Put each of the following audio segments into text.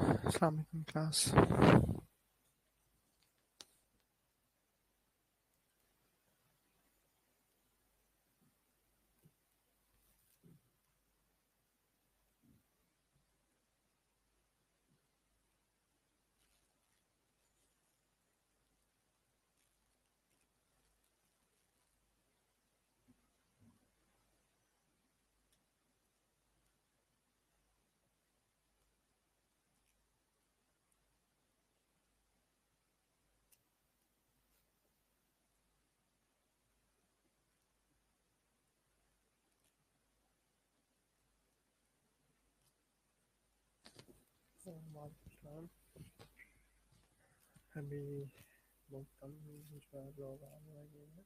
अस्सलाम वालेकुम क्लास। वालेकुम। अभी बहुत कम जो है लोग आने लगे हैं।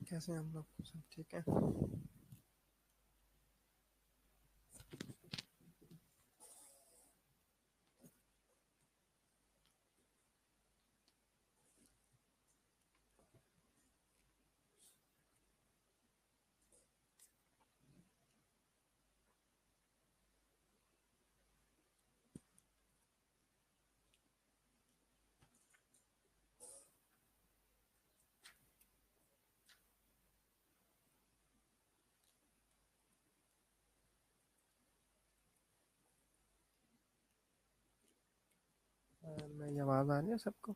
कैसे हैं हम लोग? सब ठीक है? मेरी आवाज़ आ रही है सबको?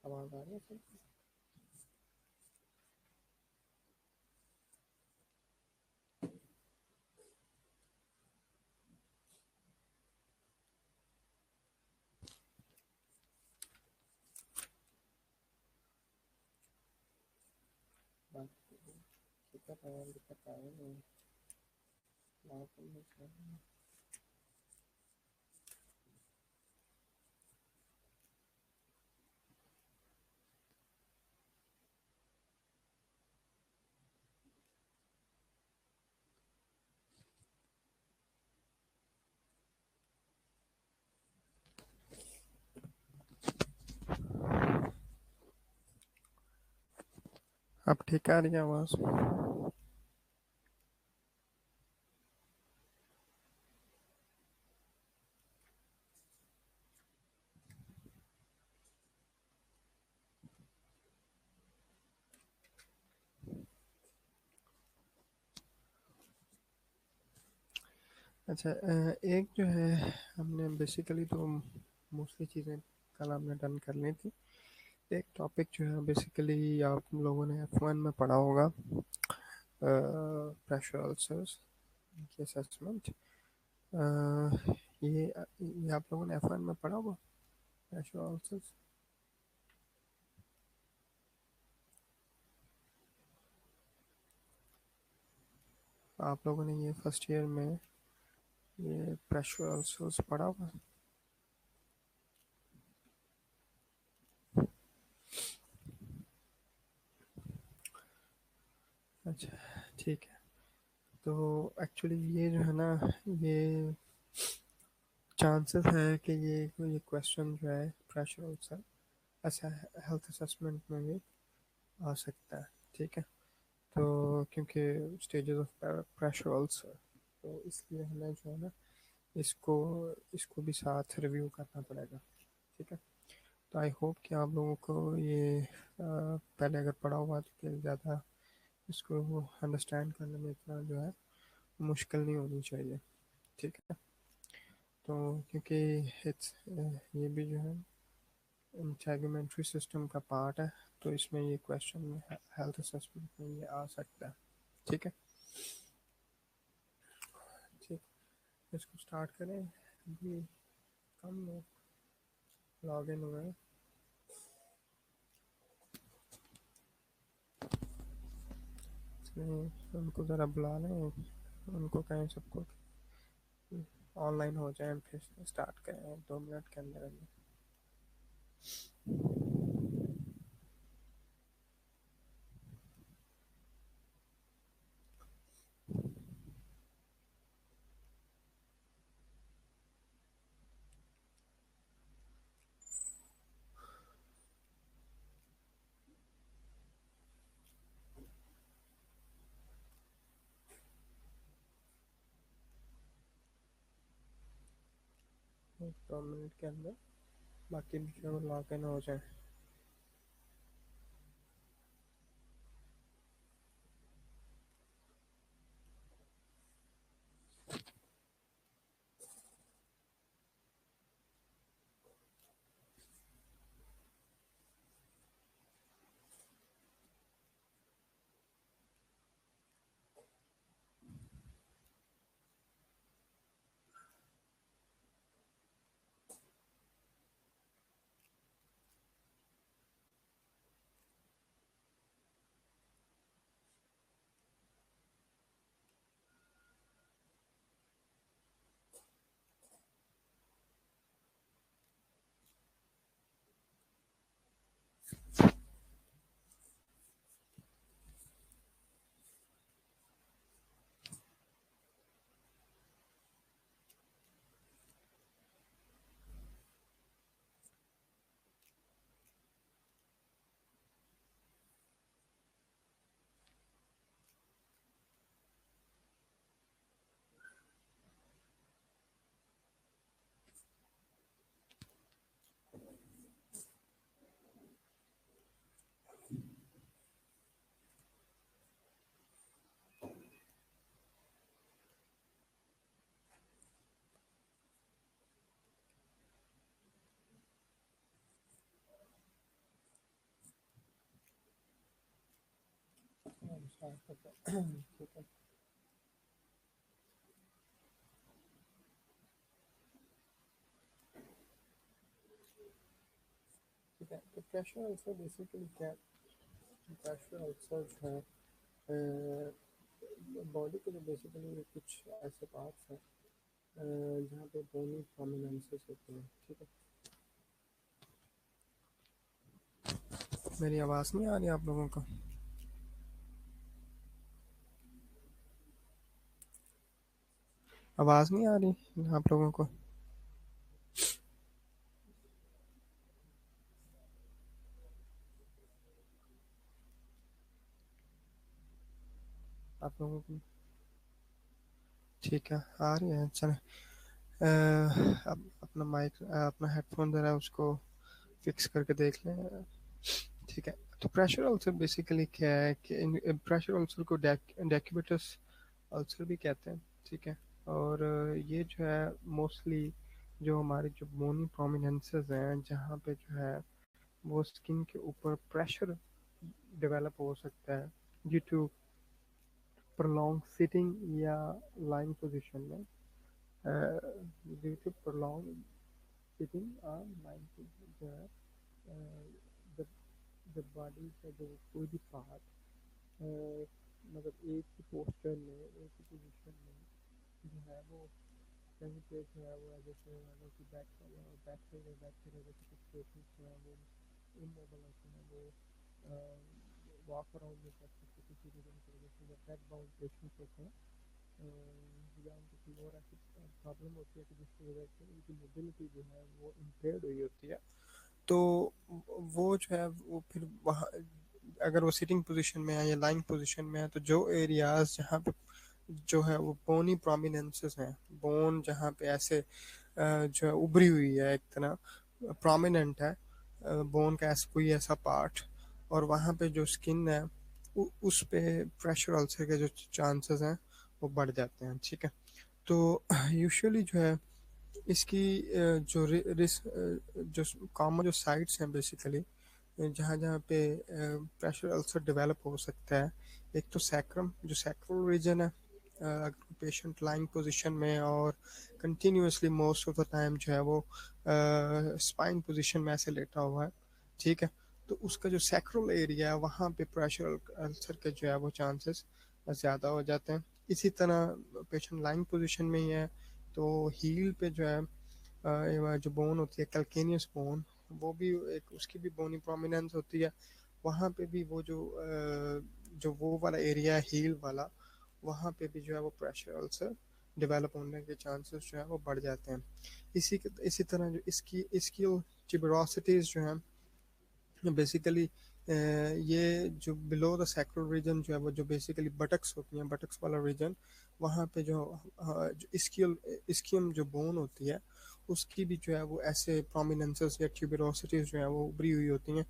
आवाज़ आ रही है सबको? दिक्कत आए नहीं। अब ठीक आ रही है आवाज़? अच्छा, एक जो है हमने बेसिकली तो मोस्टली चीज़ें कल हमने डन कर ली थी। एक टॉपिक जो है बेसिकली आप लोगों ने F1 में पढ़ा होगा, प्रेशर अल्सर्स की असेसमेंट। ये आप लोगों ने F1 में पढ़ा होगा, प्रेशर अल्सर्स। आप लोगों ने ये फर्स्ट ईयर में ये प्रेशर अल्सर्स पढ़ा होगा? अच्छा, ठीक है। तो एक्चुअली ये जो है ना, ये चांसेस है कि ये क्वेश्चन जो है प्रेशर अल्सर ऐसा हेल्थ असेसमेंट में भी आ सकता है। ठीक है, तो क्योंकि स्टेजेस ऑफ प्रेशर अल्सर, तो इसलिए हमें जो है ना इसको इसको भी साथ रिव्यू करना पड़ेगा। ठीक है, तो आई होप कि आप लोगों को ये पहले अगर पढ़ा हुआ तो फिर ज़्यादा इसको अंडरस्टैंड करने में इतना जो है मुश्किल नहीं होनी चाहिए। ठीक है, तो क्योंकि इट्स ये भी जो है इंटेग्यूमेंट्री सिस्टम का पार्ट है, तो इसमें ये क्वेश्चन हेल्थ असेसमेंट में ये आ सकता है। ठीक है, ठीक, इसको स्टार्ट करें। अभी कम लोग लॉग इन हुए हैं। इसमें उनको ज़रा बुला लें, उनको कहें सबको ऑनलाइन हो जाए, फिर स्टार्ट करें 2 मिनट के अंदर अंदर। तो 2 मिनट के अंदर बाकी भी जो लॉग इन हो जाए। स्टार्ट करते हैं। ठीक है, ठीक है, तो प्रेशर अल्सर बेसिकली क्या है? प्रेशर अल्सर जो है बॉडी के जो बेसिकली कुछ ऐसे पार्ट्स हैं जहाँ पे बोनी प्रोमिनेंसेस होते हैं। ठीक है, मेरी आवाज़ नहीं आ रही आप लोगों को? आवाज़ नहीं आ रही आप लोगों को? आप लोगों को ठीक है आ रही है? चलें, अब अपना माइक अपना हेडफोन ज़रा उसको फिक्स करके देख लें। ठीक है, तो प्रेशर अल्सर बेसिकली क्या है कि प्रेशर अल्सर को डेक्यूबिटस अल्सर भी कहते हैं। ठीक है, और ये जो है मोस्टली जो हमारी जो बोनी प्रोमिनेंसेस हैं जहाँ पे जो है वो स्किन के ऊपर प्रेशर डेवलप हो सकता है ड्यू टू prolonged सिटिंग या lying पोजीशन में, ड्यू टू prolonged सिटिंग और lying पोजीशन जो है जब जब बॉडी का जो कोई भी पार्ट मतलब एक ही पोस्चर में एक ही पोजीशन में जो है वो कहीं पे जो है वो जैसे अगर कि बैठ के जैसे कुछ पेशेंट्स जो है वो इमोबल होते हैं, वो वॉक अराउंड नहीं कर सकते किसी रीज़न की वजह से, जब बैक बाउंड पेशेंट्स होते हैं या उनको कोई और ऐसी प्रॉब्लम होती है कि जिसकी वजह से उनकी मोबिलिटी जो है वो इम्पेयर्ड हुई होती है, तो वो जो है वो फिर वहाँ, अगर वो सिटिंग पोजीशन में है या लाइंग पोजीशन में है, तो जो एरियाज जहाँ पे जो है वो बोनी प्रोमिनेंसेस हैं, बोन जहाँ पे ऐसे जो है उभरी हुई है, एक तरह प्रोमिनेंट है बोन का ऐसा कोई ऐसा पार्ट, और वहाँ पे जो स्किन है उस पे प्रेशर अल्सर के जो चांसेस हैं वो बढ़ जाते हैं। ठीक है, तो यूजुअली जो है इसकी जो जो कॉमन जो साइट्स हैं बेसिकली, जहाँ जहाँ पे प्रेशर अल्सर डेवलप हो सकता है, एक तो सैक्रम, जो सैक्रल रीजन है, अगर पेशेंट लाइंग पोजीशन में और continuously most of the time जो है वो स्पाइन पोजीशन में ऐसे लेटा हुआ है, ठीक है, तो उसका जो सैक्रल एरिया है वहाँ पे प्रेशर अल्सर के जो है वो चांसेस ज़्यादा हो जाते हैं। इसी तरह पेशेंट लाइंग पोजीशन में ही है तो हील पे जो है जो बोन होती है कैल्केनियस बोन, वो भी एक उसकी भी बोनी प्रोमिनेंस होती है, वहाँ पे भी वो जो वो वाला एरिया है हील वाला, वहाँ पे भी जो है वो प्रेशर अल्सर डेवलप होने के चांसेस जो है वो बढ़ जाते हैं। इसी तरह जो इसकी इसकी ट्यूबरोसिटीज जो है बेसिकली ये जो बिलो द सैक्रल रीजन जो है वो जो बेसिकली बटक्स होती हैं, बटक्स वाला रीजन, वहाँ पे जो इस्कियम जो बोन होती है उसकी भी जो है वो ऐसे प्रोमिनेंसेस या ट्यूबरोसिटीज जो है वो उभरी हुई होती हैं,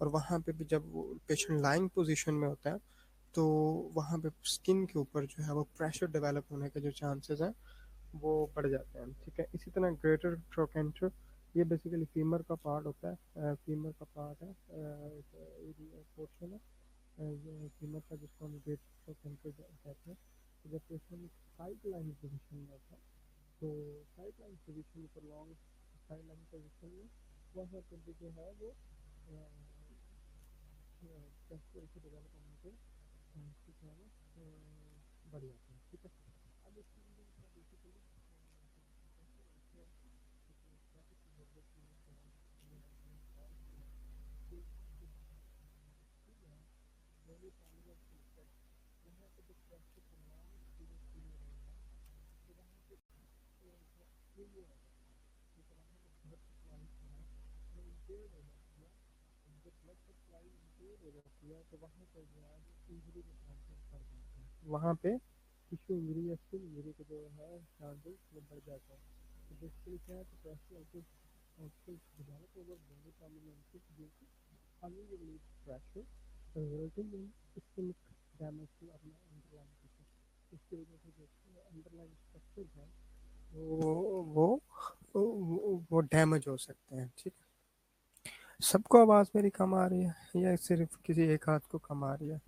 और वहाँ पे भी जब वो पेशेंट लाइंग पोजीशन में होता है तो वहाँ पे स्किन के ऊपर जो है वो प्रेशर डेवलप होने के जो चांसेस हैं वो बढ़ जाते हैं। ठीक है, इसी तरह ग्रेटर ट्रोकेंटर, ये बेसिकली फीमर का पार्ट होता है, फीमर का पार्ट है, पोर्शन है फीमर का, जिसको हम ग्रेटर ट्रोकेंटर कहते हैं। तो जब पेशेंट साइड लाइन पोजिशन में होता है, तो साइड लाइन पोजिशन पर लॉन्ग साइड लाइन पोजिशन में वहाँ पर भी जो है वो प्रेशर से डेवलप होने के चांसेस जो है वो बढ़ जाते हैं। ठीक है, अब इसके लिए बेसिकली तो वहाँ पर जो है इंजरी के चांसेस बढ़ जाते हैं, वहाँ पे टिश्यू इंजरी या स्किन इंजरी के जो है चांसेस वो बढ़ जाते हैं। तो बेसिकली क्या है, तो pressure develop over body prominences due to uneven pressure resulting in ischemic damage to अपना अंडरलाइन टिश्यू। इसकी वजह से जो अंडरलाइन स्ट्रक्चर है वो डैमेज हो सकते हैं। ठीक है, सबको आवाज़ मेरी कम आ रही है या सिर्फ किसी एक हाथ को कम आ रही है?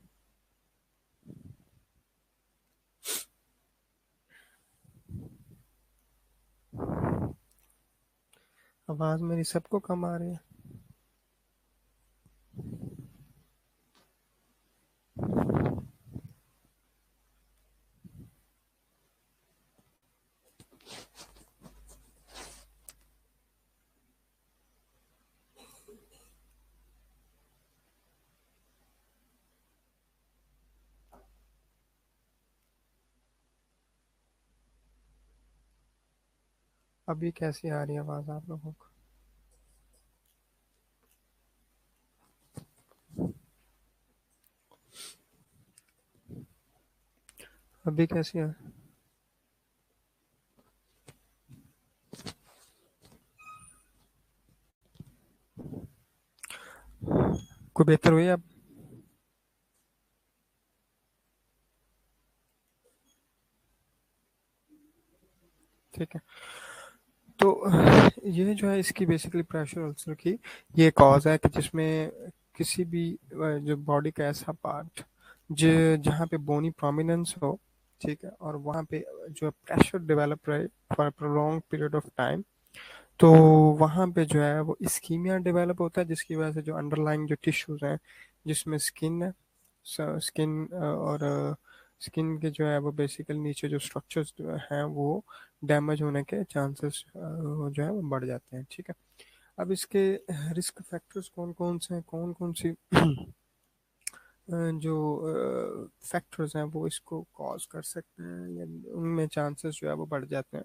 आवाज़ मेरी सबको कम आ रही है? अभी कैसी आ रही है आवाज़ आप लोगों को? अभी कैसी है? कोई बेहतर हुई अब? ठीक है, तो ये जो है इसकी बेसिकली प्रेशर अल्सर की ये कॉज है कि जिसमें किसी भी जो बॉडी का ऐसा पार्ट जो जहाँ पे बोनी प्रोमिनेंस हो, ठीक है, और वहाँ पे जो प्रेशर डेवलप रहे for prolong period of time, तो वहाँ पे जो है वो इस्कीमिया डेवलप होता है, जिसकी वजह से जो अंडरलाइंग जो टिश्यूज हैं जिसमें स्किन है, स्किन और स्किन के जो है वो बेसिकली नीचे जो स्ट्रक्चर्स हैं वो डैमेज होने के चांसेस जो है वो बढ़ जाते हैं। ठीक है, अब इसके रिस्क फैक्टर्स कौन कौन से हैं, कौन कौन सी जो फैक्टर्स हैं वो इसको कॉज कर सकते हैं या उनमें चांसेस जो है वो बढ़ जाते हैं।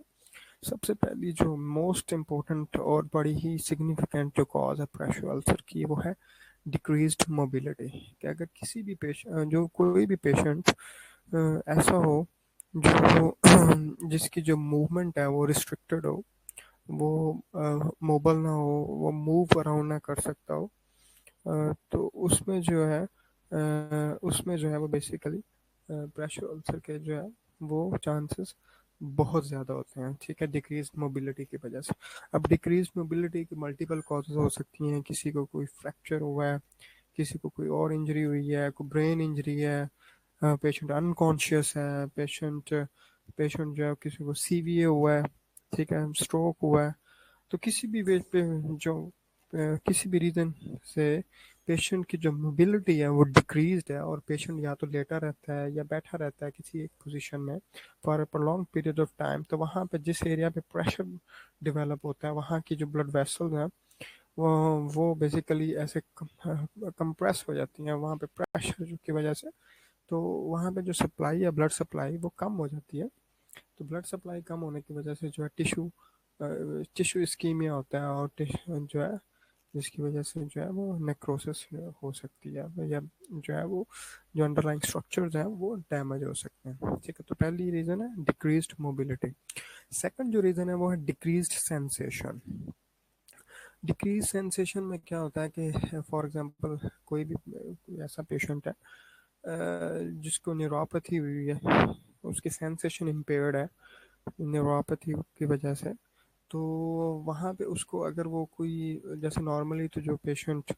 सबसे पहली जो मोस्ट इम्पोर्टेंट और बड़ी ही सिग्निफिकेंट जो कॉज है प्रेशर अल्सर की वो है डिक्रीज्ड मोबिलिटी। कि अगर किसी भी पेशेंट जो कोई भी पेशेंट ऐसा हो जो जिसकी जो मूवमेंट है वो रिस्ट्रिक्टेड हो, वो मोबाइल ना हो, वो मूव अराउंड ना कर सकता हो, तो उसमें जो है वो बेसिकली प्रेशर अल्सर के जो है वो चांसेस बहुत ज़्यादा होते हैं। ठीक है, डिक्रीज मोबिलिटी की वजह से। अब डिक्रीज मोबिलिटी की मल्टीपल कॉजेज हो सकती हैं। किसी को कोई फ्रैक्चर हुआ है, किसी को कोई और इंजरी हुई है, कोई ब्रेन इंजरी है, पेशेंट अनकॉन्शियस है, पेशेंट पेशेंट जो है किसी को सीवीए हुआ है, ठीक है, स्ट्रोक हुआ है। तो किसी भी वे पे जो किसी भी रीज़न से पेशेंट की जो मोबिलिटी है वो डिक्रीज्ड है और पेशेंट या तो लेटा रहता है या बैठा रहता है किसी एक पोजीशन में for a prolong period of time, तो वहाँ पे जिस एरिया पे प्रेशर डेवलप होता है वहाँ की जो ब्लड वेसल्स हैं वो बेसिकली ऐसे कंप्रेस हो जाती हैं वहाँ पे प्रेशर की वजह से। तो वहाँ पे जो सप्लाई है, ब्लड सप्लाई, वो कम हो जाती है। तो ब्लड सप्लाई कम होने की वजह से जो है टिश्यू इस्कीमिया होता है और जो है जिसकी वजह से जो है वो नेक्रोसिस हो सकती है या जो है वो जो अंडरलाइंग स्ट्रक्चर्स हैं वो डैमेज हो सकते हैं। ठीक है, तो पहली रीज़न है डिक्रीज्ड मोबिलिटी। सेकंड जो रीज़न है वो है डिक्रीज्ड सेंसेशन। डिक्रीज सेंसेशन में क्या होता है कि फॉर एग्जांपल कोई भी ऐसा पेशेंट है जिसको न्यूरोपैथी हुई है, उसकी सेंसेशन इम्पेयर्ड है न्यूरोपैथी की वजह से। तो वहाँ पे उसको अगर वो कोई जैसे नॉर्मली तो जो पेशेंट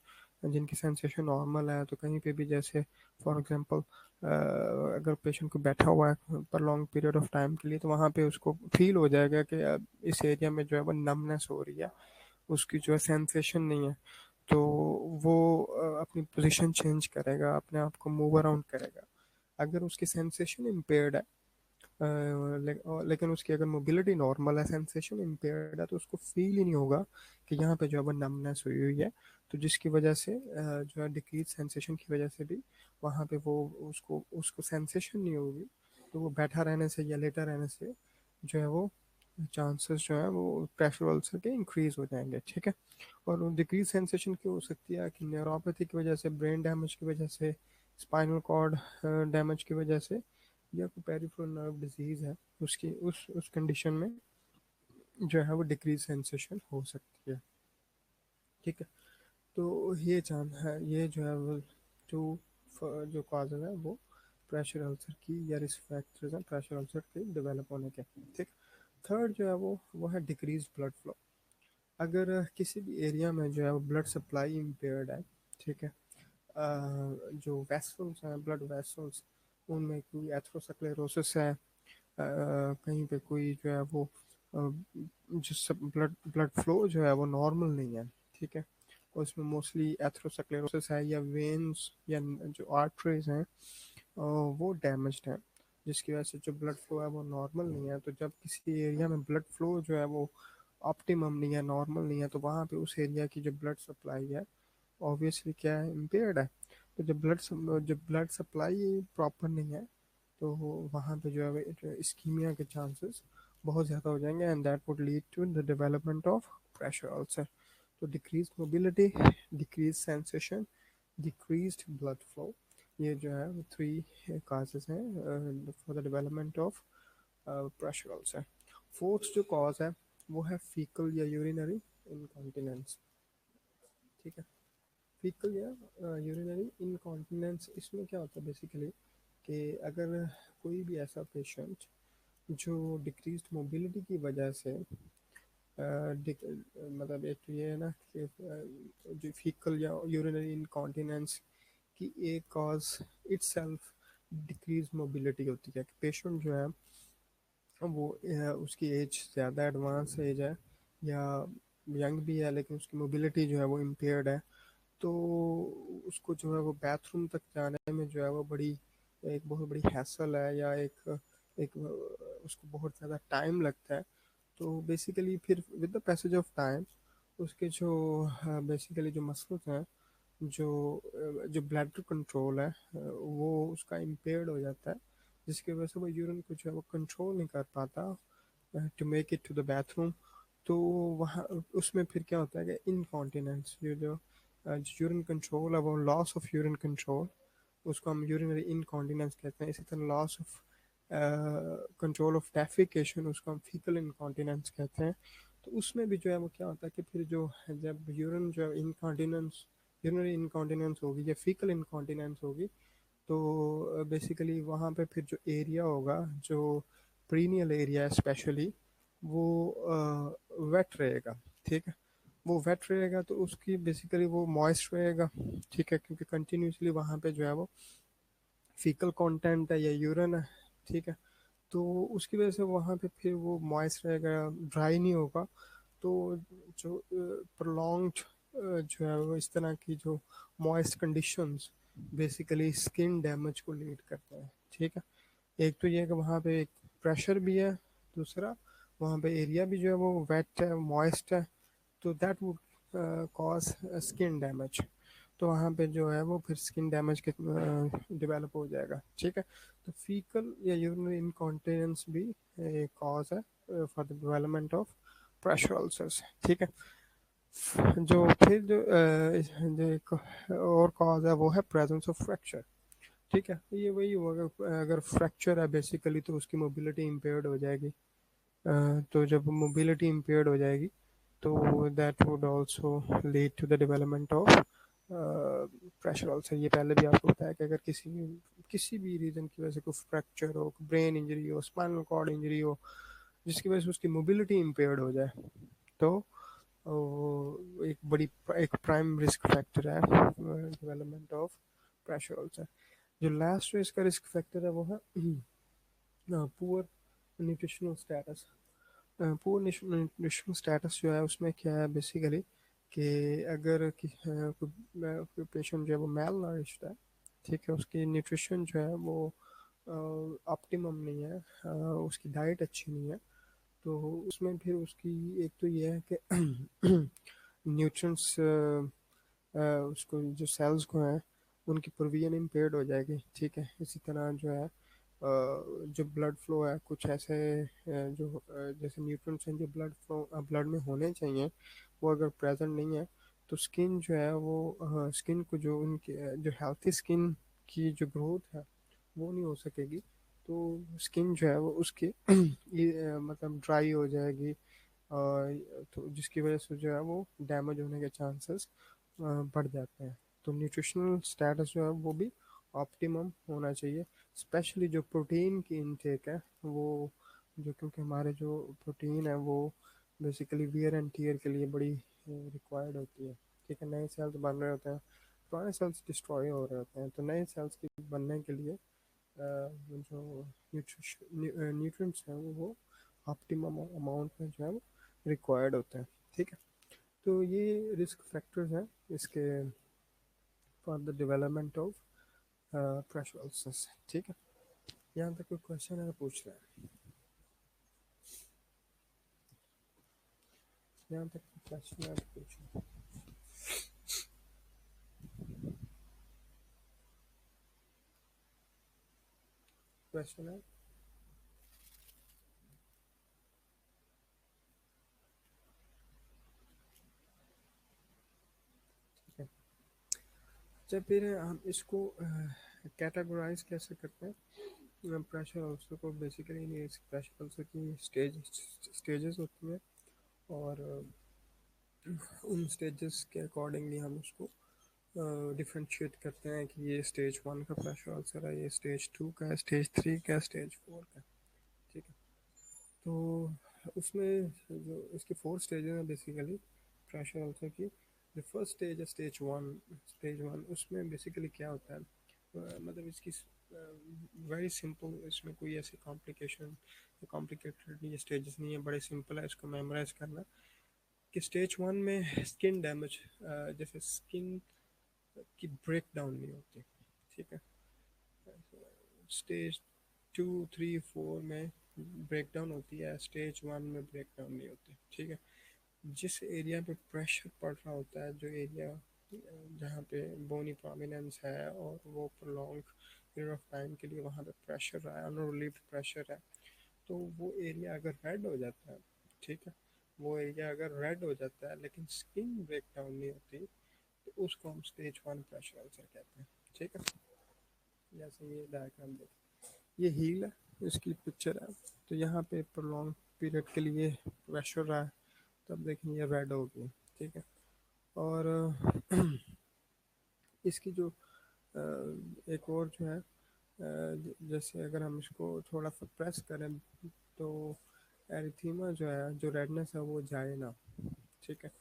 जिनकी सेंसेशन नॉर्मल है तो कहीं पे भी जैसे फॉर एग्जांपल अगर पेशेंट को बैठा हुआ है पर लॉन्ग पीरियड ऑफ टाइम के लिए तो वहाँ पे उसको फील हो जाएगा कि अब इस एरिया में जो है वो नमनेस हो रही है, उसकी जो है सेंसेशन नहीं है। तो वो अपनी पोजीशन चेंज करेगा, अपने आप को मूव अराउंड करेगा। अगर उसकी सेंसेशन इम्पेयर्ड है लेकिन उसकी अगर मोबिलिटी नॉर्मल है, सेंसेशन इम्पेयर्ड है, तो उसको फील ही नहीं होगा कि यहाँ पे जो है वो नमनेस हुई हुई है। तो जिसकी वजह से जो है डिक्रीज सेंसेशन की वजह से भी वहाँ पे वो उसको उसको सेंसेशन नहीं होगी। तो वो बैठा रहने से या लेटा रहने से जो है वो चांसेस जो है वो प्रेशर अल्सर के इंक्रीज हो जाएंगे। ठीक है, और डिक्रीज सेंसेशन क्यों हो सकती है कि न्यूरोपैथी की वजह से, ब्रेन डैमेज की वजह से, स्पाइनल कॉर्ड डैमेज की वजह से, या कोई पेरिफेरल नर्व डिजीज है, उसकी उस कंडीशन में जो है वो डिक्रीज सेंसेशन हो सकती है। ठीक है, तो ये जान है, ये जो है वो टू जो काजेज है वो प्रेशर अल्सर की या रिस्क फैक्टर्स हैं प्रेशर अल्सर के डेवलप होने के। ठीक, थर्ड जो है वो है डिक्रीज ब्लड फ्लो। अगर किसी भी एरिया में जो है वो ब्लड सप्लाई इम्पेयर्ड है, ठीक है, जो वेसल्स हैं, ब्लड वेसल्स, उनमें कोई एथरोस्क्लेरोसिस है, कहीं पे कोई जो है वो जो सब ब्लड ब्लड फ्लो जो है वो नॉर्मल नहीं है। ठीक है, और इसमें मोस्टली एथरोस्क्लेरोसिस है या वेन्स या जो आर्टरीज हैं वो डैमेज्ड हैं, जिसकी वजह से जो ब्लड फ्लो है वो नॉर्मल नहीं है। तो जब किसी एरिया में ब्लड फ्लो जो है वो ऑप्टिमम नहीं है, नॉर्मल नहीं है, तो वहाँ पे उस एरिया की जो ब्लड सप्लाई है ऑब्वियसली क्या है, इम्पेयर्ड है। तो जब ब्लड सप्लाई प्रॉपर नहीं है तो वहाँ पे जो है इस्कीमिया के चांसेस बहुत ज़्यादा हो जाएंगे and that would lead to the development of pressure ulcer. तो decrease mobility, decrease sensation, decreased blood flow, ये जो है थ्री काजेज हैं for the development of pressure ulcer. Fourth जो कॉज है वो है फीकल या यूरिनरी इनकॉन्टिनेंस। ठीक है, फीकल या यूरिनरी इनकॉन्टिनेंस, इसमें क्या होता है बेसिकली कि अगर कोई भी ऐसा पेशेंट जो डिक्रीज्ड मोबिलिटी की वजह से मतलब एक तो ये है ना कि जो फीकल या यूरिनरी इनकॉन्टिनेंस की एक कॉज इटसेल्फ डिक्रीज मोबिलिटी होती है कि पेशेंट जो है वो उसकी एज ज़्यादा एडवांस एज है या यंग भी है लेकिन उसकी मोबिलिटी जो है वो इम्पेयर्ड है। तो उसको जो है वो बाथरूम तक जाने में जो है वो बड़ी एक बहुत बड़ी हैसल है या एक उसको बहुत ज़्यादा टाइम लगता है। तो बेसिकली फिर with the passage of time उसके जो बेसिकली जो मसल्स हैं जो ब्लैडर कंट्रोल है वो उसका इम्पेयर्ड हो जाता है, जिसकी वजह से वो यूरिन को जो है वो कंट्रोल नहीं कर पाता to make it to the bathroom. तो वहाँ उसमें फिर क्या होता है कि इनकॉन्टिनेंस, ये जो यूरिन कंट्रोल है वो लॉस ऑफ यूरिन कंट्रोल, उसको हम यूरिनरी इनकॉन्टिनेंस कहते हैं। इसी तरह loss of control of defecation, उसको हम फीकल इनकॉन्टिनेंस कहते हैं। तो उसमें भी जो है वो क्या होता है कि फिर जो जब यूरिन जो इनकॉन्टिनेंस, यूरिनरी इनकॉन्टिनेंस होगी या फीकल इनकॉन्टिनेंस होगी, तो बेसिकली वहाँ पे फिर जो एरिया होगा, जो प्रीनियल एरिया है स्पेशली, वो वेट रहेगा। ठीक है, वो वेट रहेगा तो उसकी बेसिकली वो मॉइस्ट रहेगा। ठीक है, क्योंकि कंटिन्यूसली वहाँ पे जो है वो फीकल कंटेंट है या यूरिन है। ठीक है, तो उसकी वजह से वहाँ पे फिर वो मॉइस्ट रहेगा, ड्राई नहीं होगा। तो जो प्रोलॉन्ग्ड जो है वो इस तरह की जो moist conditions basically skin damage को लीड करता है। ठीक है, एक तो ये है कि वहाँ पे एक प्रेशर भी है, दूसरा वहाँ पे एरिया भी जो है वो वेट है, मॉइस्ट है, तो that would cause skin damage. तो वहाँ पे जो है वो फिर स्किन डैमेज के डेवलप हो जाएगा। ठीक है, तो फीकल या यूरिनरी इनकॉन्टिनेंस भी एक कॉज है for the development of pressure ulcers. ठीक है, जो फिर जो एक और कॉज है वो है प्रेजेंस ऑफ फ्रैक्चर। ठीक है, ये वही होगा, अगर फ्रैक्चर है बेसिकली तो उसकी मोबिलिटी इम्पेयर्ड हो जाएगी। तो जब मोबिलिटी इम्पेयर्ड हो जाएगी तो that would also lead to the development of pressure ulcer. ये पहले भी आपको बताया कि अगर किसी भी रीज़न की वजह से कोई फ्रैक्चर हो, ब्रेन इंजरी हो, स्पाइनल कॉर्ड इंजरी हो, जिसकी वजह से उसकी मोबिलिटी इम्पेयर्ड हो जाए, तो एक प्राइम रिस्क फैक्टर है डेवलपमेंट ऑफ प्रेशर अल्सर। जो लास्ट इसका रिस्क फैक्टर है वो है poor nutritional status. Poor nutritional status जो है उसमें क्या है बेसिकली कि अगर कोई पेशेंट जो है वो मेल नरिश्ड है, ठीक है, उसकी न्यूट्रिशन जो है वो ऑप्टिमम नहीं है, उसकी डाइट अच्छी नहीं है, तो उसमें फिर उसकी एक तो ये है कि न्यूट्रिएंट्स उसको जो सेल्स को हैं उनकी प्रोविजन इम्पेयर्ड हो जाएगी। ठीक है, इसी तरह जो है जो ब्लड फ्लो है, कुछ ऐसे जैसे न्यूट्रिएंट्स हैं जो ब्लड में होने चाहिए, वो अगर प्रेजेंट नहीं है, तो स्किन जो है वो स्किन को जो उनकी जो हेल्थी स्किन की जो ग्रोथ है वो नहीं हो सकेगी। तो स्किन जो है वो उसकी मतलब ड्राई हो जाएगी, तो जिसकी वजह से जो है वो डैमेज होने के चांसेस बढ़ जाते हैं। तो न्यूट्रिशनल स्टेटस जो है वो भी ऑप्टिमम होना चाहिए। स्पेशली जो प्रोटीन की इनटेक है वो, जो क्योंकि हमारे जो प्रोटीन है वो बेसिकली वियर एंड टीयर के लिए बड़ी रिक्वायर्ड होती है। ठीक है, नए सेल्स बन रहे होते हैं, पुराने सेल्स डिस्ट्रॉय हो रहे होते हैं, तो नए सेल्स के बनने के लिए जो न्यूट्रिएंट्स हैं वो ऑप्टिमम अमाउंट में जो है वो रिक्वायर्ड होते हैं। ठीक है, तो ये रिस्क फैक्टर्स हैं इसके for the development of pressure ulcers. ठीक है, यहाँ तक कोई क्वेश्चन है पूछ रहे हैं? यहाँ तक कोई क्वेश्चन है पूछ रहे हैं? क्वेश्चन है? ठीक है, जब फिर हम इसको कैटेगराइज कैसे करते हैं प्रेशर अल्सर को? बेसिकली ये प्रेशर अल्सर की स्टेजेस होती हैं, और उन स्टेजेस के अकॉर्डिंगली हम उसको डिफ्रेंशिएट करते हैं कि ये स्टेज 1 का प्रेशर अल्सर है, ये स्टेज 2 का है, स्टेज 3 का है, स्टेज 4 का है। ठीक है, तो उसमें जो इसकी 4 स्टेजेस हैं बेसिकली प्रेशर अल्सर की। जो फर्स्ट स्टेज है स्टेज 1, उसमें बेसिकली क्या होता है, मतलब इसकी वेरी सिंपल, इसमें कोई ऐसी कॉम्प्लिकेशन कॉम्प्लिकेटेड ये स्टेजेस नहीं है, बड़े सिंपल है इसको मेमोराइज करना। कि स्टेज 1 में स्किन डैमेज, जैसे स्किन की ब्रेक डाउन नहीं होती। ठीक है, स्टेज 2, 3, 4 में ब्रेक डाउन होती है, स्टेज 1 में ब्रेक डाउन नहीं होती। ठीक है, जिस एरिया पे प्रेशर पड़ रहा होता है, जो एरिया जहाँ पे बोनी प्रोमिनेंस है और वो प्रोलॉन्ग पीरियड ऑफ टाइम के लिए वहाँ पे प्रेशर रहा है, अनरिलीव्ड प्रेशर है, तो वो एरिया अगर रेड हो जाता है, ठीक है, वो एरिया अगर रेड हो जाता है लेकिन स्किन ब्रेक डाउन नहीं होती, तो उसको हम स्टेज 1 प्रेशर अल्सर कहते हैं। ठीक है, जैसे ये डायग्राम देखें, ये हील है, इसकी पिक्चर है, तो यहाँ पे प्रोलॉन्ग पीरियड के लिए प्रेशर रहा है, तब देखें ये रेड हो गई। ठीक है, और इसकी जो एक और जो है, जैसे अगर हम इसको थोड़ा सा प्रेस करें तो एरिथीमा जो है, जो रेडनेस है वो जाए ना। ठीक है,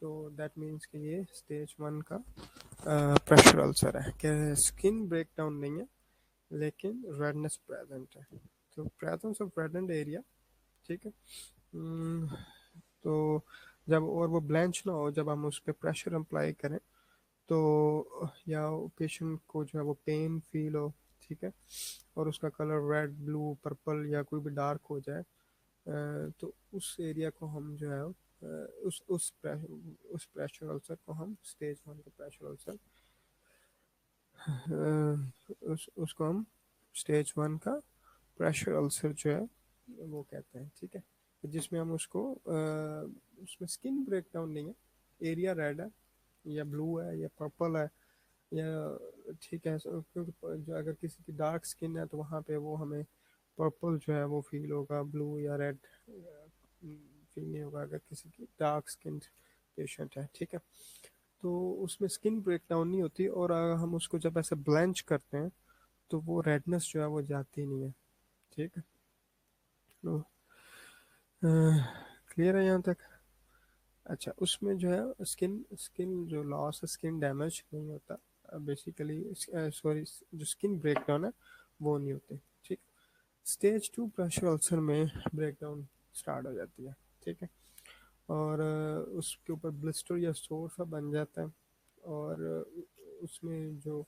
तो दैट मीन्स कि ये स्टेज 1 का प्रेशर अल्सर है, कि स्किन ब्रेक डाउन नहीं है लेकिन रेडनेस प्रेजेंट है, तो प्रेजेंस ऑफ रेडेंट एरिया। ठीक है, तो जब और वो ब्लैंच ना हो, जब हम उस पर प्रेशर अप्लाई करें तो या पेशेंट को जो है वो पेन फील हो, ठीक है, और उसका कलर रेड, ब्लू, पर्पल या कोई भी डार्क हो जाए, तो उस एरिया को हम जो है उस प्रेशर अल्सर को हम स्टेज 1 का प्रेशर अल्सर, उसको हम स्टेज 1 का प्रेशर अल्सर जो है वो कहते हैं। ठीक है, जिसमें हम उसको उसमें स्किन ब्रेक डाउन नहीं है, एरिया रेड है या ब्लू है या पर्पल है या, ठीक है, क्योंकि जो अगर किसी की डार्क स्किन है तो वहाँ पे वो हमें पर्पल जो है वो फील होगा, ब्लू या रेड फील नहीं होगा अगर किसी की डार्क स्किन पेशेंट है। ठीक है, तो उसमें स्किन ब्रेकडाउन नहीं होती, और अगर हम उसको जब ऐसे ब्लेंच करते हैं तो वो रेडनेस जो है वो जाती नहीं है। ठीक है, तो क्लियर है यहाँ तक? अच्छा, उसमें जो है स्किन स्किन जो लॉस है, स्किन डैमेज नहीं होता बेसिकली, सॉरी, जो स्किन ब्रेकडाउन है वो नहीं होते। ठीक, स्टेज 2 प्रेशर अल्सर में ब्रेकडाउन स्टार्ट हो जाती है। ठीक है, और उसके ऊपर ब्लिस्टर या सोर सा बन जाता है, और उसमें जो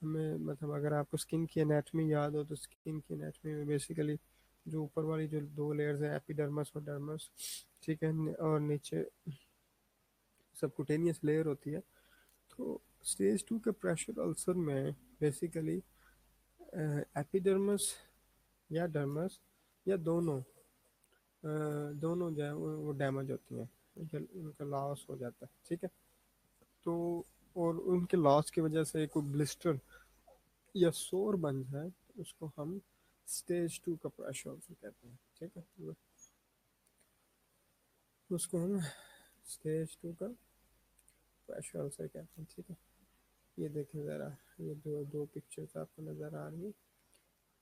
हमें मतलब अगर आपको स्किन की एनाटमी याद हो तो स्किन की एनाटमी में बेसिकली जो ऊपर वाली जो दो लेयर्स है, एपिडर्मस और डर्मस, ठीक है, और नीचे सबकुटेनियस लेयर होती है। तो स्टेज 2 के प्रेशर अल्सर में बेसिकली एपिडर्मस या डर्मस या दोनों जो है वो डैमेज होती हैं, उनका लॉस हो जाता है। ठीक है, तो और उनके लॉस की वजह से कोई ब्लिस्टर या सोर बन जाए तो उसको हम स्टेज 2 का प्रेशर अल्सर कहते हैं। ठीक है, उसको हम स्टेज 2 का प्रेशर अल्सर कहते हैं। ठीक है, ये देखें ज़रा, ये दो दो पिक्चर्स आपको नज़र आ रही है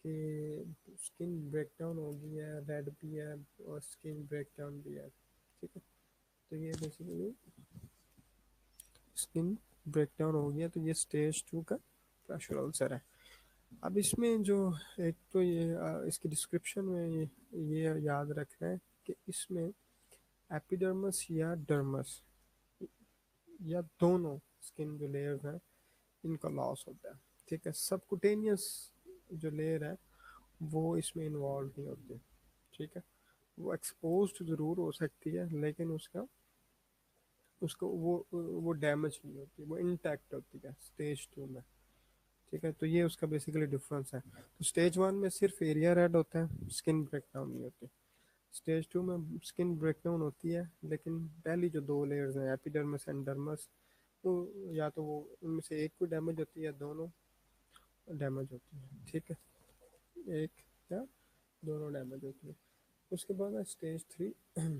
कि स्किन ब्रेकडाउन हो गई है, रेड भी है और स्किन ब्रेकडाउन भी है। ठीक है, तो ये बेसिकली स्किन ब्रेकडाउन हो गया, तो ये स्टेज 2 का प्रेशर अल्सर है। अब इसमें जो एक तो ये इसकी डिस्क्रिप्शन में ये याद रखना है कि इसमें एपिडर्मस या डर्मस या दोनों स्किन जो लेयर्स हैं इनका लॉस होता है। ठीक है, सबकुटेनियस जो लेयर है वो इसमें इन्वॉल्व नहीं होती। ठीक है, वो एक्सपोज ज़रूर हो सकती है लेकिन उसका उसको वो डैमेज नहीं होती, वो इंटैक्ट होती है स्टेज 2 में। ठीक है, तो ये उसका बेसिकली डिफरेंस है। तो स्टेज 1 में सिर्फ एरिया रेड होता है, स्किन ब्रेकडाउन नहीं होती। स्टेज 2 में स्किन ब्रेकडाउन होती है लेकिन पहली जो दो लेयर्स हैं, एपिडर्मिस एंड डर्मस, तो या तो वो उनमें से एक को डैमेज होती है या दोनों डैमेज होती है। ठीक है, एक या दोनों डैमेज होती है। उसके बाद है स्टेज 3।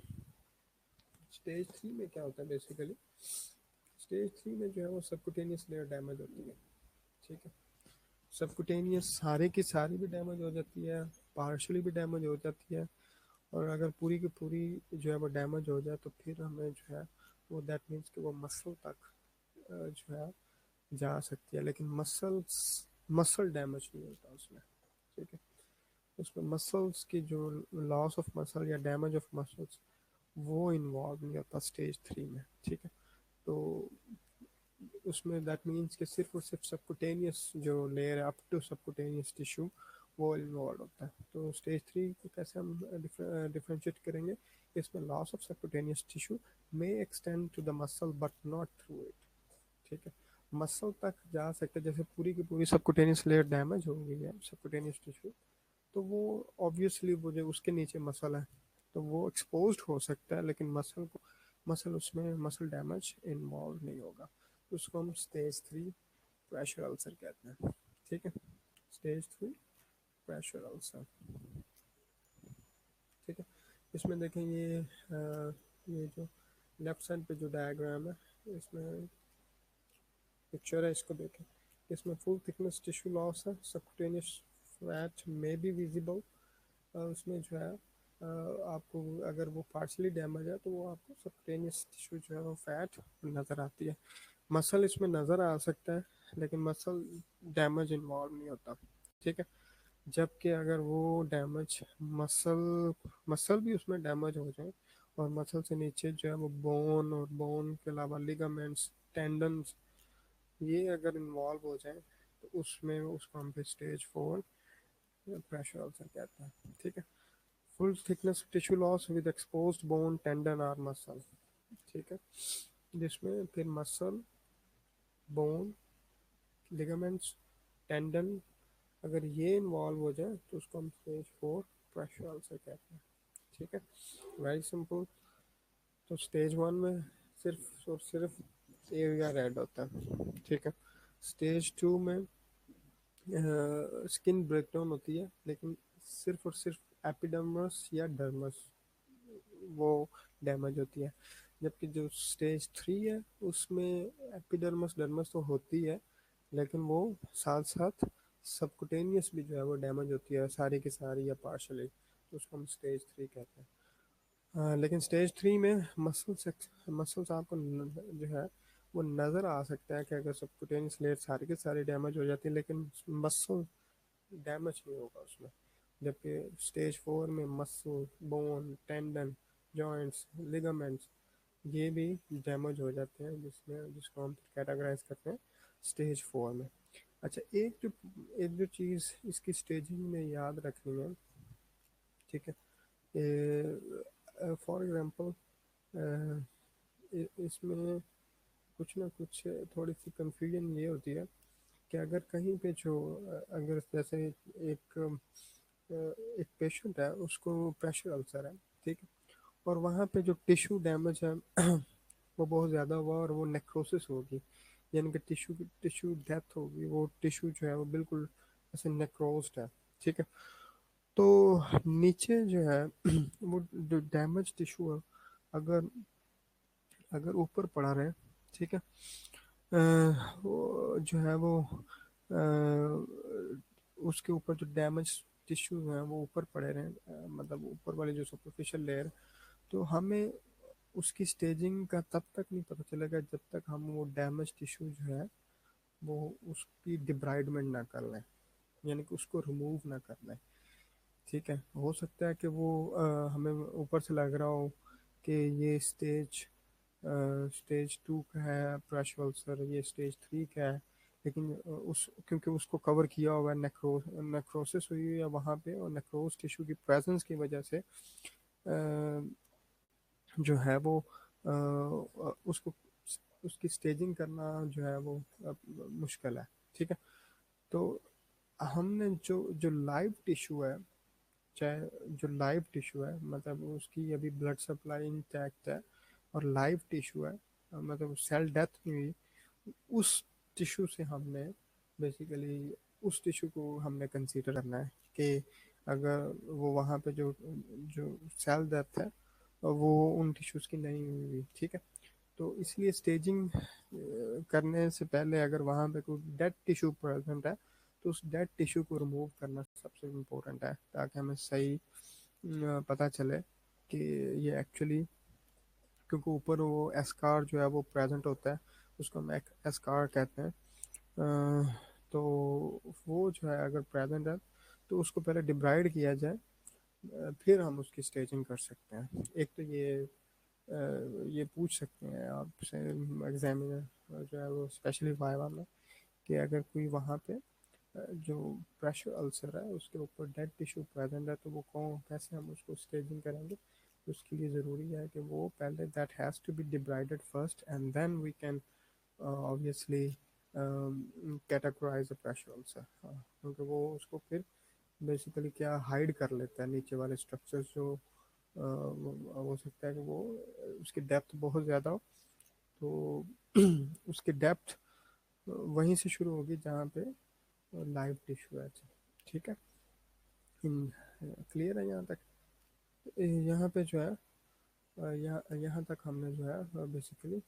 स्टेज 3 में क्या होता है बेसिकली, स्टेज 3 में जो है वो सबकुटेनियस लेयर डैमेज होती है। ठीक है, सबकुटेनियस सारे की सारी भी डैमेज हो जाती है, पार्शली भी डैमेज हो जाती है, और अगर पूरी की पूरी जो है वो डैमेज हो जाए तो फिर हमें जो है वो दैट मीन्स कि वो मसल तक जो है जा सकती है, लेकिन मसल डैमेज नहीं होता उसमें। ठीक है, उसमें मसल्स की जो लॉस ऑफ मसल या डैमेज ऑफ मसल्स वो इन्वॉल्व नहीं होता स्टेज 3 में। ठीक है, तो उसमें दैट मीन्स कि सिर्फ और सिर्फ सबकुटेनियस जो लेयर है अप टू सबकुटेनियस टिश्यू वो इन्वॉल्व होता है। तो स्टेज 3 को कैसे हम डिफ्रेंशिएट करेंगे, इसमें loss of subcutaneous tissue may extend to the muscle but not through it. ठीक है। मसल तक जा सकते हैं, जैसे पूरी की पूरी सबकुटेनियस लेयर डैमेज हो गई है, सबकुटेनियस टिश्यू, तो वो ऑब्वियसली वो जो उसके नीचे मसल है तो वो एक्सपोज्ड हो सकता है, लेकिन मसल उसमें मसल डैमेज इन्वॉल्व नहीं होगा। तो उसको हम स्टेज 3 प्रेशर अल्सर कहते हैं। ठीक है, स्टेज 3 प्रेशर अल्सर। ठीक है, इसमें देखें ये जो लेफ्ट साइड पे जो डायग्राम है, इसमें पिक्चर है, इसको देखें। इसमें फुल थिकनेस टिश्यू लॉस है, सबकुटेनियस फैट में बी विजिबल। उसमें जो है आपको अगर वो पार्शली डैमेज है तो वो आपको सबकुटेनियस टिश्यू जो है वो फैट नज़र आती है। मसल इसमें नज़र आ सकता है, लेकिन मसल डैमेज इन्वॉल्व नहीं होता। ठीक है, जबकि अगर वो डैमेज मसल मसल भी उसमें डैमेज हो जाए और मसल से नीचे जो है वो बोन, और बोन के अलावा लिगामेंट्स, टेंडन्स, ये अगर इन्वॉल्व हो जाए तो उसमें उसको हम फिर स्टेज 4 प्रेशर अल्सर कहते हैं। ठीक है, full thickness tissue loss with exposed bone, tendon और मसल। ठीक है, जिसमें फिर मसल, बोन, लिगामेंट्स, टेंडन, अगर ये इन्वॉल्व हो जाए तो उसको हम स्टेज 4 प्रेशर अल्सर कहते हैं। ठीक है, वेरी सिंपल। तो स्टेज 1 में सिर्फ और सिर्फ एरिया रेड होता है। ठीक है, स्टेज 2 में स्किन ब्रेकडाउन होती है, लेकिन सिर्फ और सिर्फ एपिडर्मस या डर्मस वो डैमेज होती है। जबकि जो स्टेज 3 है उसमें एपिडर्मस डर्मस तो होती है, लेकिन वो साथ साथ सबकुटेनियस भी जो है वो डैमेज होती है, सारी की सारी या पार्शली, तो उसको हम स्टेज 3 कहते हैं। लेकिन स्टेज 3 में मसल्स आपको जो है वो नज़र आ सकता है कि अगर सबकुटेनियस लेयर सारी की सारी डैमेज हो जाती है, लेकिन मसल डैमेज नहीं होगा उसमें। जबकि स्टेज 4 में muscle, bone, tendon, joints, ligaments, ये भी डैमेज हो जाते हैं, जिसको हम कैटेगराइज करते हैं स्टेज 4 में। अच्छा, एक जो चीज़ इसकी स्टेजिंग में याद रखनी है, ठीक है, फॉर एग्जांपल इसमें कुछ ना कुछ थोड़ी सी कंफ्यूजन ये होती है कि अगर कहीं पे जो अगर जैसे एक एक पेशेंट है, उसको प्रेशर अल्सर है, ठीक है, और वहाँ पे जो टिश्यू डैमेज है वो बहुत ज़्यादा हुआ और वो नेक्रोसिस होगी, यानी कि टिश्यू डेथ होगी, वो टिश्यू जो है वो बिल्कुल ऐसे नेक्रोस्ड है। ठीक है, तो नीचे जो है वो जो डैमेज टिश्यू है, अगर अगर ऊपर पड़ा रहे, ठीक है, वो जो है वो उसके ऊपर जो डैमेज टिश्यूज हैं वो ऊपर पड़े रहे, मतलब ऊपर वाली जो सुपरफिशियल लेयर, तो हमें उसकी स्टेजिंग का तब तक नहीं पता चलेगा जब तक हम वो डैमेज टिश्यू जो है वो उसकी डिब्राइडमेंट ना कर लें, यानी कि उसको रिमूव ना कर लें। ठीक है, हो सकता है कि वो हमें ऊपर से लग रहा हो कि ये स्टेज 2 का है प्रेशर अल्सर, ये स्टेज 3 का है, लेकिन उस क्योंकि उसको कवर किया हुआ है, नेक्रोसिस हुई है वहाँ पे, और नेक्रोस टिश्यू की प्रेजेंस की वजह से जो है वो उसको उसकी स्टेजिंग करना जो है वो मुश्किल है। ठीक है, तो हमने जो लाइव टिश्यू है, चाहे जो लाइव टिश्यू है, मतलब उसकी अभी ब्लड सप्लाई इंटैक्ट है और लाइव टिश्यू है, मतलब सेल डेथ नहीं हुई, उस टिश्यू से हमने बेसिकली उस टिश्यू को हमने कंसीडर करना है कि अगर वो वहाँ पे जो जो सेल डेथ है वो उन टिश्यूज़ की नहीं हुई। ठीक है, तो इसलिए स्टेजिंग करने से पहले अगर वहाँ पे कोई डेड टिश्यू प्रेजेंट है तो उस डेड टिश्यू को रिमूव करना सबसे इम्पोर्टेंट है, ताकि हमें सही पता चले कि ये एक्चुअली, क्योंकि ऊपर वो एस्कार जो है वो प्रेजेंट होता है, उसको हम एस्कार कहते हैं। तो वो जो है अगर प्रेजेंट है तो उसको पहले डिब्राइड किया जाए, फिर हम उसकी स्टेजिंग कर सकते हैं। एक तो ये पूछ सकते हैं आपसे एग्जामिनर जो है वो स्पेशली वाइवा में, कि अगर कोई वहाँ पे जो प्रेशर अल्सर है उसके ऊपर डेड टिश्यू प्रेजेंट है तो वो कौन कैसे हम उसको स्टेजिंग करेंगे। तो उसके लिए ज़रूरी है कि वो पहले that has to be debrided first and then we can obviously categorise pressure ulcer, क्योंकि वो उसको फिर बेसिकली क्या हाइड कर लेता है नीचे वाले स्ट्रक्चर्स जो हो सकता है कि वो उसकी डेप्थ बहुत ज़्यादा हो, तो उसकी डेप्थ वहीं से शुरू होगी जहाँ पे लाइव टिश्यू है। ठीक है, इन क्लियर है यहाँ तक? यहाँ पे जो है यहाँ यहाँ तक हमने जो है बेसिकली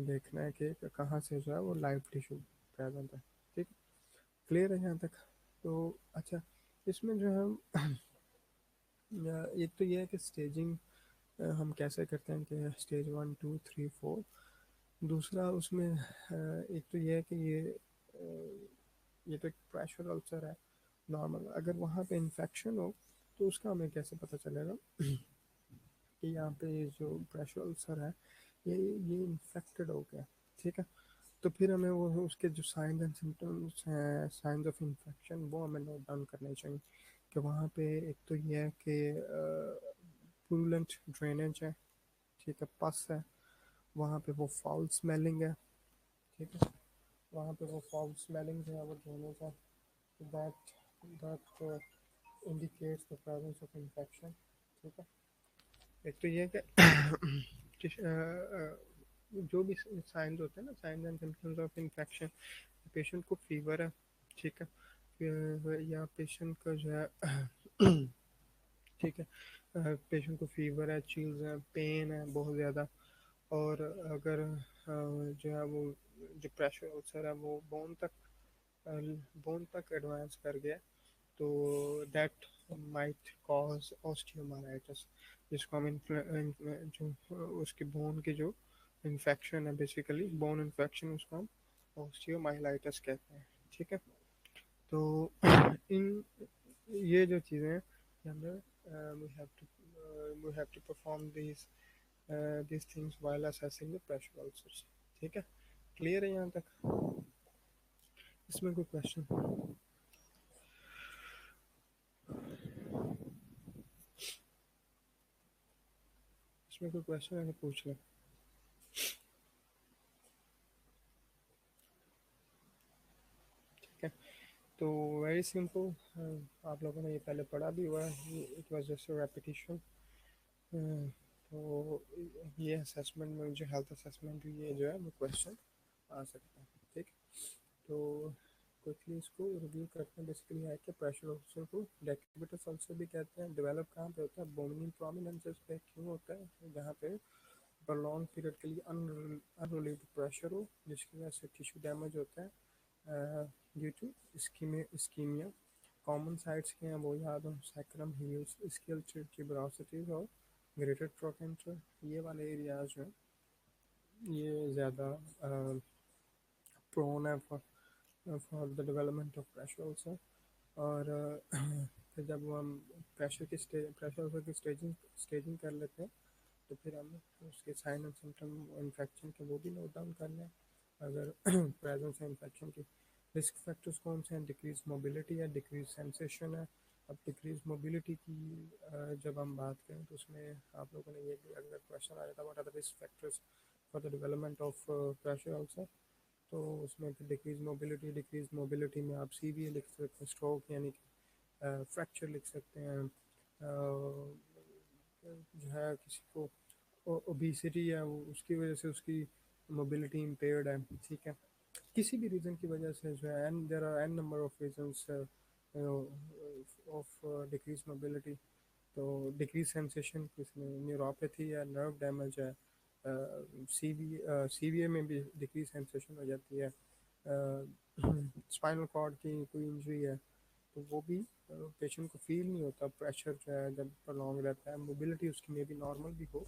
देखना है कि कहाँ से जो है वो लाइव टिश्यू प्रेजेंट है। ठीक, क्लियर है यहाँ तक? तो अच्छा, इसमें जो है एक तो ये है कि स्टेजिंग हम कैसे करते हैं कि स्टेज 1 2 3 4। दूसरा उसमें एक तो ये है कि ये तो एक प्रेशर अल्सर है नॉर्मल, अगर वहाँ पे इन्फेक्शन हो तो उसका हमें कैसे पता चलेगा कि यहाँ पे जो प्रेशर अल्सर है ये इन्फेक्टेड हो गया। ठीक है, तो फिर हमें वो उसके जो साइंस एंड सिम्टम्स हैं, साइंस ऑफ इन्फेक्शन, वो हमें नोट डाउन करने चाहिए कि वहाँ पे एक तो ये है कि पुरुलेंट ड्रेनेज है, ठीक है, पस है, वहाँ पे वो फाउल स्मेलिंग है। ठीक है, वहाँ पे वो फाउल स्मेलिंग जो है वो ड्रेनेज है, that that indicates the presence of infection. ठीक है, एक तो ये है कि जो भी साइंस होते हैं ना, science and symptoms of infection, patient को फीवर है, ठीक है, या पेशेंट का जो है ठीक है, पेशेंट को फीवर है, चिल्स है, पेन है बहुत ज़्यादा, और अगर जो है वो जो प्रेशर अल्सर है वो बोन तक एडवांस कर गया, तो दैट माइट कॉज ऑस्टियोमाइलाइटिस, जिसको हम जो उसकी बोन की जो इन्फेक्शन है, बेसिकली बोन इन्फेक्शन, उसको हम ऑस्टियोमाइलाइटिस कहते हैं। ठीक है, तो इन ये जो चीज़ें हैं हमें we have to perform these things while assessing the pressure ulcers। ठीक है, क्लियर है यहाँ तक? इसमें कोई क्वेश्चन? इसमें कोई क्वेश्चन है तो पूछ लें। ठीक है, तो वेरी सिंपल, आप लोगों ने ये पहले पढ़ा भी हुआ है, it was just a repetition. तो ये असेसमेंट में जो हेल्थ असेसमेंट ये जो है वो क्वेश्चन आ सकता है। ठीक, तो क्विकली इसको रिव्यू करते हैं। बेसिकली है कि प्रेशर अल्सर को डेक्यूबिटस अल्सर भी कहते हैं। डेवलप कहाँ पे होता है? बोमिनल प्रोमिनेंसेस पे क्यों होता है? जहाँ पे लॉन्ग पीरियड के लिए अनरिलीव्ड प्रेशर हो, जिसकी वजह से टिश्यू डैमेज होता है due to ischemia. Common sites के हैं वो याद हो, सैक्रम, हील्स, स्केल, ट्यूबरोसिटीज और ग्रेटर ट्रोकेंटर। ये वाले एरियाज जो हैं ये ज़्यादा प्रोन है for the development of pressure ulcer. और फिर जब हम प्रेशर अल्सर की स्टेजिंग कर लेते हैं तो फिर हम उसके साइन एंड सिम्टम इन्फेक्शन के वो भी नोट डाउन कर लें अगर प्रेजेंस है इन्फेक्शन की। रिस्क फैक्टर्स कौन से हैं? डिक्रीज मोबिलिटी है, डिक्रीज सेंसेशन है। अब डिक्रीज मोबिलिटी की जब हम बात करें तो उसमें आप लोगों ने ये भी अगर क्वेश्चन आया था, what are the risk factors for the development of pressure ulcer, तो उसमें फिर डिक्रीज मोबिलिटी में आप सी लिख सकते हैं, स्ट्रोक यानी कि फ्रैक्चर लिख सकते हैं, जो है किसी को ओबिसिटी है वो उसकी वजह से उसकी मोबिलिटी इम्पेयर्ड है। ठीक है, किसी भी रीज़न की वजह से जो है, and there are a number of reasons of decrease mobility. तो डिक्रीज सेंसेशन किसमें? न्यूरोपैथी है, नर्व डैमेज है, सीवीए में भी डिक्रीज सेंसेशन हो जाती है, स्पाइनल कॉर्ड की कोई इंजरी है तो वो भी पेशेंट को फील नहीं होता प्रेशर जो है जब प्रॉन्ग रहता है। मोबिलिटी उसकी में भी नॉर्मल भी हो,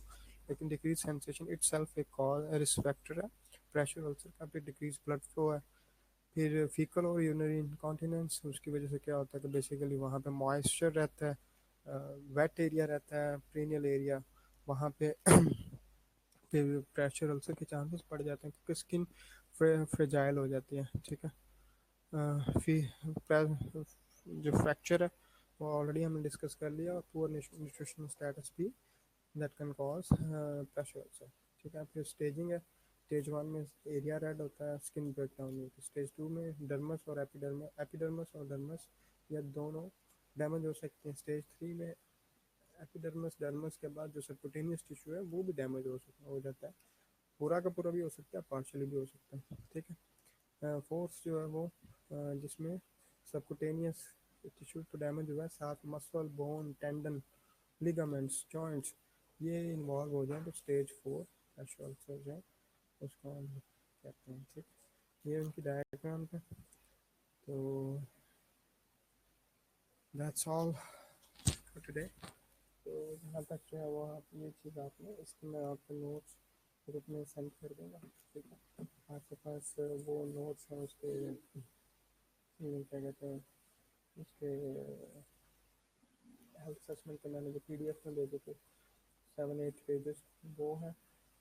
लेकिन डिक्रीज सेंसेशन इट सेल्फ एक कॉज रिस्क फैक्टर है प्रेशर अल्सर का। फिर डिक्रीज ब्लड फ्लो है, फिर फीकल और यूनरी इनकॉन्टिनेंस। उसकी वजह से क्या होता है कि बेसिकली वहाँ पे मॉइस्चर रहता है, वेट एरिया रहता है, पेरिनियल एरिया, वहाँ पे फिर प्रेशर अल्सर के चांसेस बढ़ जाते हैं क्योंकि स्किन फ्रेजाइल हो जाती है। ठीक है, फिर जो फ्रैक्चर है वो ऑलरेडी हमने डिस्कस कर लिया, और पुअर न्यूट्रिशनल स्टेटस भी that can cause pressure ulcer. ठीक है, फिर स्टेजिंग है। स्टेज 1 में एरिया रेड होता है, स्किन ब्रेक डाउन होती है। स्टेज 2 में डर्मस और एपिडर्मस और डर्मस या दोनों डैमेज हो सकते हैं। स्टेज 3 में एपिडर्मस डर्मस के बाद जो सबक्यूटेनियस टिश्यू है वो भी डैमेज हो जाता है। पूरा का पूरा भी हो सकता है, पार्शली भी हो सकता है, ठीक है। फोर्स जो है वो जिसमें सबक्यूटेनियस टिश्यू तो डैमेज हुआ है, साथ muscle, bone, tendon, ligaments, joints ये इन्वॉल्व हो जाए तो स्टेज 4 कैशुअल है, उसको हम कहते हैं, ठीक। ये उनकी डायग्राम है। तो दैट्स ऑल फॉर टुडे। तो जहाँ तक जो है वो आप ये चीज़ आपने इसकी मैं आपको नोट्स ग्रुप में सेंड कर दूँगा, ठीक है। आपके पास वो नोट्स हैं उसके, ये क्या कहते हैं, उसके हेल्थ असेसमेंट के मैंने जो PDF में भेजे थे 7-8 पेजेस वो है।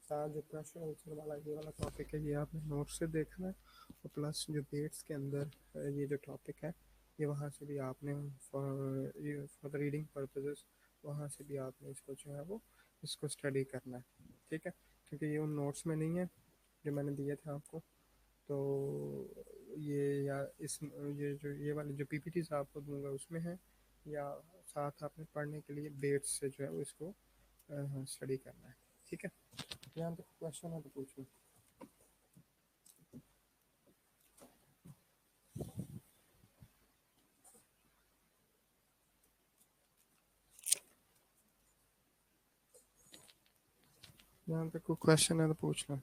साथ जो प्रेशर अल्सर वाला ये वाला टॉपिक है ये आपने नोट से देखना है, और प्लस जो डेट्स के अंदर ये जो टॉपिक है ये वहाँ से भी आपने फॉर द रीडिंग पर्पजेस वहाँ से भी आपने इसको जो है वो इसको स्टडी करना है, ठीक है। क्योंकि ये उन नोट्स में नहीं है जो मैंने दिए थे आपको। तो ये या इस ये वाली जो PPTs आपको दूंगा उसमें है, या साथ आपने पढ़ने के लिए डेट्स से जो है वो इसको स्टडी करना है, ठीक है। यहाँ तक क्वेश्चन है तो पूछो। यहाँ तक कोई क्वेश्चन है तो पूछना।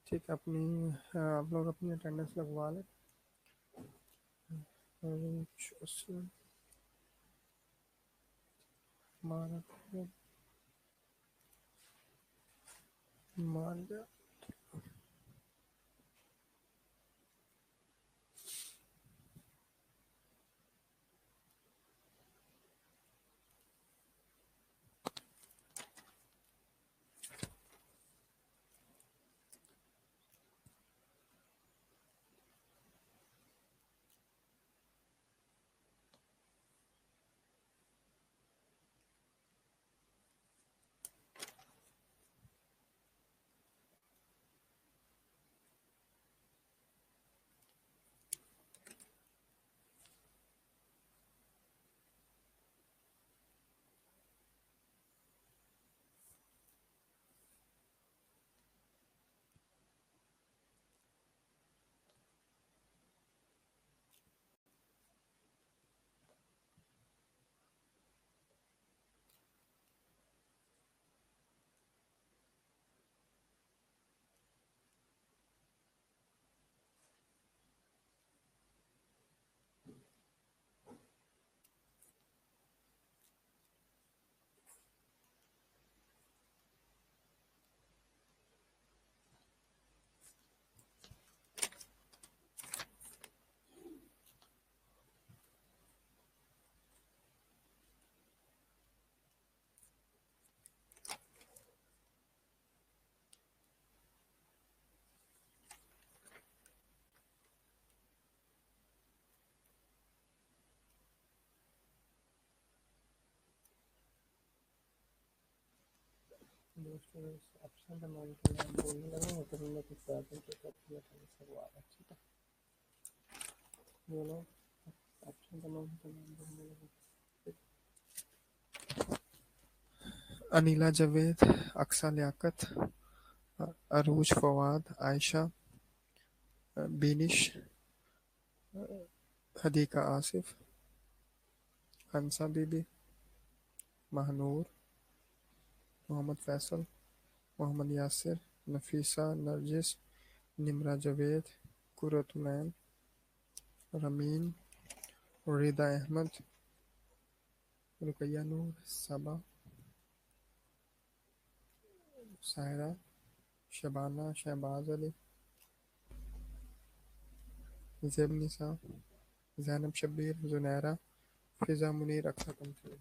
ठीक है, आप लोग अपनी अटेंडेंस लगवा लें। हमारा मान गया। दोस्तों ऑप्शन का नाम के नाम बोलने लगा हूँ तो मैंने कुछ प्रेजेंट कर दिया था शुरुआत अच्छी था बोलो ऑप्शन का नाम के नाम बोलने लगा अनीला जावेद अक्सा लियाकत अरूज फवाद आयशा बीनिश हदीका आसिफ हंसा बीबी महानूर मोहम्मद फैसल मोहम्मद यासिर नफीसा नरजिस निम्रा जावेद कुर्रतुलैन रमीन रिदा अहमद रुकैया नूर सबा सायरा शबाना शहबाज अली ज़ेब निसा ज़ैनब शब्बीर जुनैरा फिज़ा मुनीर अक्सर तमसील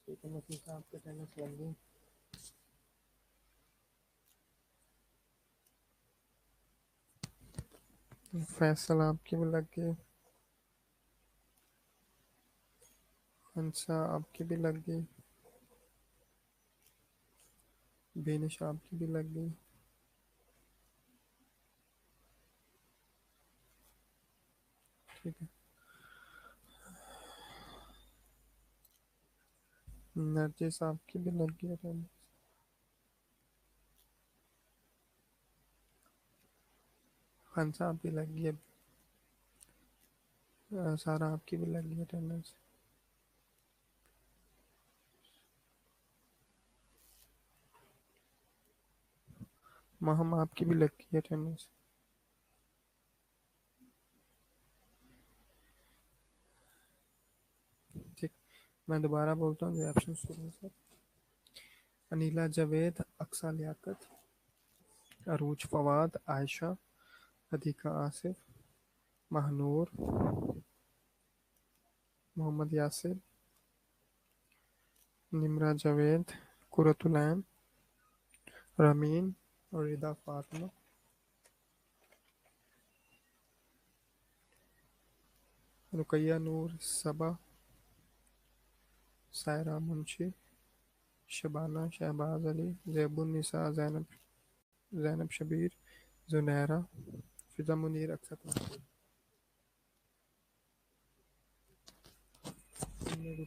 ठीक है नफीस साहब के टेनिस लग गई फैसल आपकी भी लग गई हंसा आपकी भी लग गई बेनिश आपकी भी लग गई ठीक है नरजिस आपकी भी लग गई टेनिस हंसा आपकी लग गई सारा आपकी भी लग गई टेनिस महम आपकी भी लग गई टेनिस ठीक मैं दोबारा बोलता हूँ रिएक्शन शुरू से अनीला जावेद अक्सा लियाकत अरूज फवाद आयशा हदीका आसिफ महानूर मोहम्मद यासिर निम्रा जावेद कुर्रतुलैन रमीन और रिदा फातिमा रुकैया नूर सबा सायरा मुंशी शबाना शहबाज अली ज़ैबुन्निसा ज़ैनब शब्बीर जुनैरा फिज़ा मुनीर अक्सर तमसील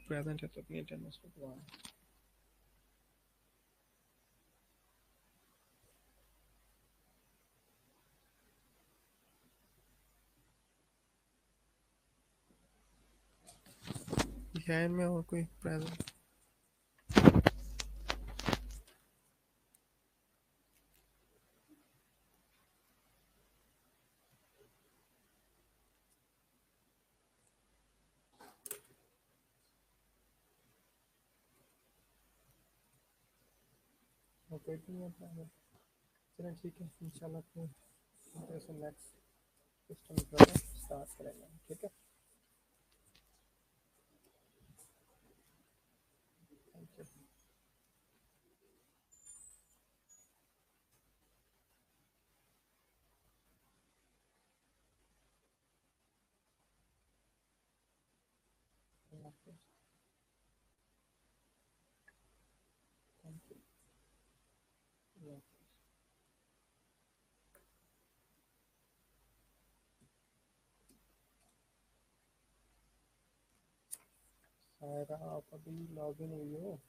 प्रेजेंट है तो अपनी अटेंडेंस लगवाएं ध्यान में और कोई प्रेजेंट और कोई भी नहीं है प्रेजेंट चलें ठीक है इंशाल्लाह फिर से नेक्स्ट सिस्टम जो है स्टार्ट करेंगे ठीक है thank you thank you Saira आप अभी लॉग इन हुई हो